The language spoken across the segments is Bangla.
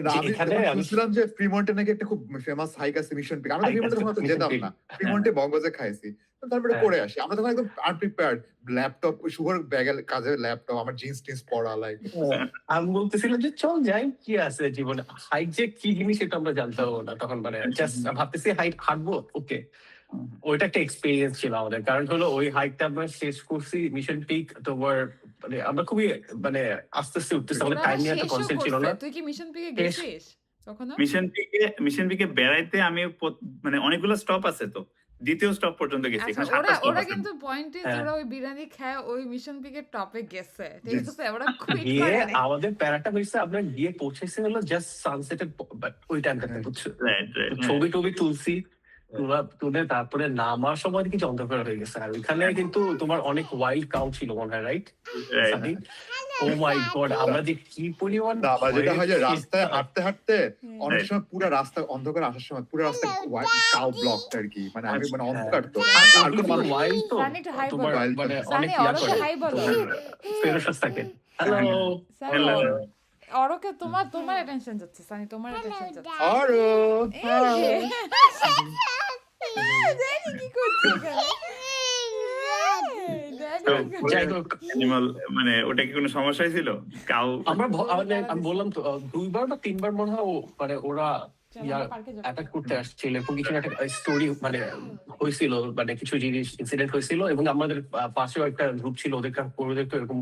না, যে আমি এখানে যখন আমি শুনছিলাম যে ফ্রিমন্টে নাকি একটা খুব ফেমাস হাইক আছে মিশন পিক, আমরা তো হাইক ফ্রিমন্টে আছে তখন তো মিশন যেতাম পিক। না, হ্যাঁ, ফ্রিমন্টে বঙ্গজে খাইছি। তো তারপরে হ্যাঁ। করে আসি, আমরা তখন একদম আনপ্রিপেয়ার্ড, ল্যাপটপ শুভর ব্যাগে কাজের ল্যাপটপ, আমার জিন্স টিন্স পরা লাইক আমি বলতেছিলাম যে চল যাই, কি আছে জীবনে, হাইট যে কি জিনিস এটা আমরা জানতাম না তখন, মানে জাস্ট ভাবতেছি হাইট হাঁটবো, ওকে। ওইটা একটা এক্সপিরিয়েন্স ছিল আমাদের, কারণ হলো ওই হাইটটা আমরা শেষ করছি মিশন পিক তোমার, মানে আমরা খুবই মানে আস্তে আস্তে উঠতেছি, আমাদের ওরা টাইম আবার নিয়ে এত শেষও কনসেন্ট ছিল করছে। না। তুই কি মিশন পিকে শেষ গেছিস কখনো? মিশন পিকে বেড়াইতে আমি মানে অনেকগুলো স্টপ আছে, তো দ্বিতীয় স্টপ পর্যন্ত গেছি, আচ্ছা, এখানে 7টা স্টপ ওরা আছে। কিন্তু পয়েন্ট ইজ হ্যাঁ। ওরা ওই বিরিয়ানি খায় ওই মিশন পিকের টপে গেছে, ঠিক Yes. আছে? ওরা কুইট গিয়ে করে নাই। আমাদের প্যারাটা হয়েছে, আমরা গিয়ে পৌঁছেছি হলো জাস্ট সানসেটের ওই টাইমটাতে, হ্যাঁ। বুঝছো? রাইট রাইট ছবি টবি তুলছি, তুলে তারপরে নামার সময় দেখি যে অন্ধকার হয়ে গেছে, আর ওইখানে কিন্তু তোমার অনেক ওয়াইল্ড কাউ ছিল মনে হয়, রাইট? রাইট। ও মাই গড, আমরা যে কি পরিমাণ না, আবার যেটা হয় যে ভয়ে রাস্তায় ছিলাম। হাঁটতে হাঁটতে অনেক Right. সময় পুরো রাস্তা অন্ধকার আসার সময় পুরো রাস্তা কাউ ব্লকড আর কি, মানে আমি মানে অন্ধকার তো আর আর কোনো মানুষ wild তো, সানি একটু hi তোমার বলো। মানে Wild অনেক সানি, ইয়া অরকে করে, hi বলো। ফেরোসাস থাকে। Hello, Sunny, Hello. অরকে তোমার অ্যাটেনশন যাচ্ছে, সানি তোমার অ্যাটেনশন যাচ্ছে। আরো এই যে ড্যাডি কি করছে এখানে? তো ড্যাডি যাই হোক, অ্যানিমাল মানে ওটা কি কোনো সমস্যা ছিল? কাউ আমি বললাম তো 2বার বা 3বার মনে হয় মানে ওরা ইয়া পার্কে যাবো। অ্যাটাক করতে আসছিল, এবং কিছু একটা স্টোরি মানে হয়েছিল, মানে কিছু জিনিস ইনসিডেন্ট হয়েছিল, এবং আমাদের পাশেও একটা গ্রুপ ছিল, ওদের তো এরকম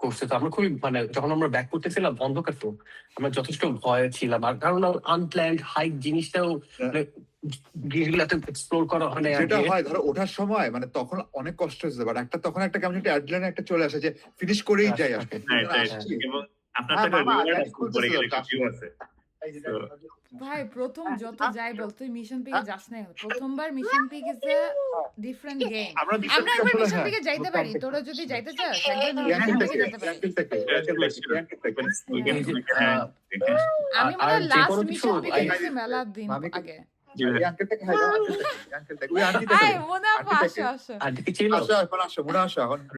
করছে। তো আমরা খুবই মানে যখন আমরা ব্যাক করতেছিলাম অন্ধকার তো, আমরা যথেষ্ট ভয় ছিলাম, আর কারণ আনপ্ল্যান্ড হাইক জিনিসটাও মানে জিনিসগুলোতে এক্সপ্লোর করা হয় না যেটা আগে। হয় ধরো ওঠার সময় মানে তখন অনেক কষ্ট হচ্ছে, বাট তখন একটা কেমন একটা অ্যাড্রেনালিন একটা চলে আসে যে ফিনিশ করেই যাই আসলে রাইট রাইট। আসছি। এবং আপনার হ্যাঁ, তো একটা মামা, রিওয়ার্ড গাড়ি আছে, খুলতেছে উপরে গেলে তো, একটা ভিউ আছে। So, ভাই প্রথম যত যাই বল তুই মিশন পিকে যাস নাই, প্রথমবার mission pick is a different game. আমরা আমরা একবার মিশন হ্যাঁ, পিকে যাইতে পারি, তোরা যদি যাইতে চাস একবার ইয়াঙ্কিল মিশন থেকে, পিকে যেতে পারি। ইয়াঙ্কিল থেকে, ইয়াঙ্কিল থেকে। we can- we can- হ্যাঁ। আমি আর মানে যে লাস্ট কোনো কিছু মিশন পিকে I- গেছি মেলা দিন আমি- আগে। ইয়াঙ্কিল থেকে, হ্যাঁ, ইয়াঙ্কিল থেকে, ইয়াঙ্কিল থেকে। ওই আন্টি থেকে। আয় মোনা আন্টি পাশে থেকে। আসো। আর কি ছিল আসো, এখন আসো, মনে আসো, এখন